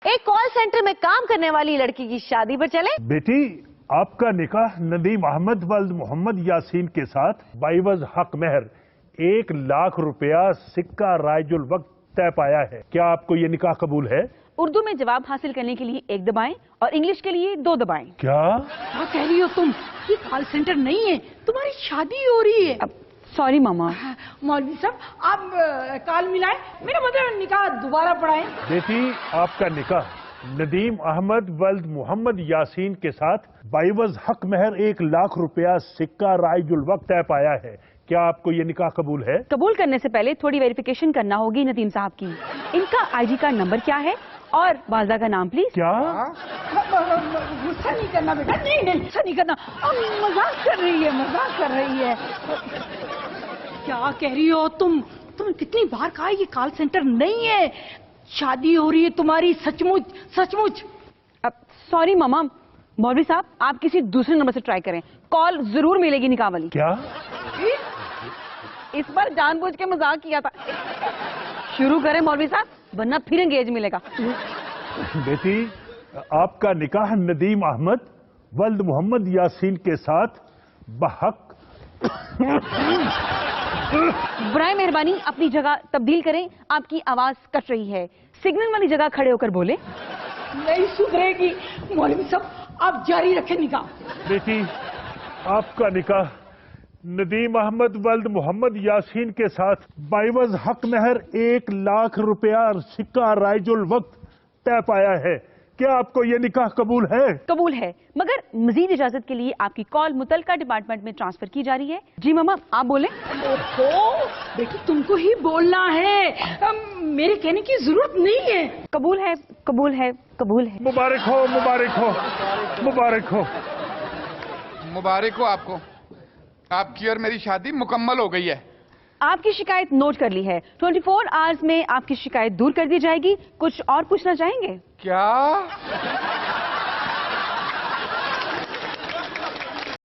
ایک call centre میں کام کرنے والی لڑکی کی شادی پر چلے۔ بیٹی، آپ کا نکاح ندیم احمد ولد محمد یاسین کے ساتھ بعوض حق مہر 1,00,000 روپیہ سکہ رائج الوقت طے پایا ہے۔ کیا آپ کو یہ نکاح قبول ہے؟ اردو میں جواب حاصل کرنے کے لیے 1 دبائیں اور انگلش کے لیے 2 دبائیں۔ کیا کہہ رہی ہو تم؟ یہ کال سینٹر نہیں ہے، تمہاری شادی ہو رہی ہے۔ سوری ماما۔ مولوی صاحب آپ کال ملائیں، میرا مطلب نکاح دوبارہ پڑھائیں۔ بیٹی، آپ کا نکاح ندیم احمد ولد محمد یاسین کے ساتھ بعوض حق مہر 1,00,000 روپیہ سکہ رائج الوقت طے پایا ہے۔ کیا آپ کو یہ نکاح قبول ہے؟ قبول کرنے سے پہلے تھوڑی ویریفیکیشن کرنا ہوگی ندیم صاحب کی۔ ان کا IG کارڈ نمبر کیا ہے اور والدہ کا نام پلیز؟ کیا غصہ نہیں کرنا بیٹا، نہیں غصہ نہیں کرنا، مذاق کر رہی ہے، مذاق کر رہی ہے۔ کیا کہہ رہی ہو تم کتنی بار کہا یہ کال سینٹر نہیں ہے، شادی ہو رہی ہے تمہاری، سچ مچ۔ سوری ماما، مولوی صاحب آپ کسی دوسرے نمبر سے ٹرائی کریں، کال ضرور ملے گی نکاح والی۔ کیا اس بار جان بوجھ کے مذاق کیا تھا۔ شروع کریں مولوی صاحب، ورنہ پھر انگیج ملے گا۔ بیٹی، آپ کا نکاح ندیم احمد ولد محمد یاسین کے ساتھ بحق برائے مہربانی اپنی جگہ تبدیل کریں، آپ کی آواز کٹ رہی ہے، سگنل والی جگہ کھڑے ہو کر بولیں۔ نہیں سدھرے گی مولوی صاحب، آپ جاری رکھیں نکاح۔ بیٹی، آپ کا نکاح ندیم احمد ولد محمد یاسین کے ساتھ بعوض حق مہر 1,00,000 روپیہ سکہ رائج الوقت طے پایا ہے۔ کیا آپ کو یہ نکاح قبول ہے؟ قبول ہے، مگر مزید اجازت کے لیے آپ کی کال متعلقہ ڈپارٹمنٹ میں ٹرانسفر کی جا رہی ہے۔ جی ماما آپ بولیں۔ بیٹی تم کو ہی بولنا ہے، میرے کہنے کی ضرورت نہیں ہے۔ قبول ہے، قبول ہے، قبول ہے۔ مبارک ہو، مبارک ہو، مبارک ہو۔ مبارک ہو آپ کو، آپ کی اور میری شادی مکمل ہو گئی ہے۔ آپ کی شکایت نوٹ کر لی ہے، 24 آورز میں آپ کی شکایت دور کر دی جائے گی۔ کچھ اور پوچھنا چاہیں گے؟ کیا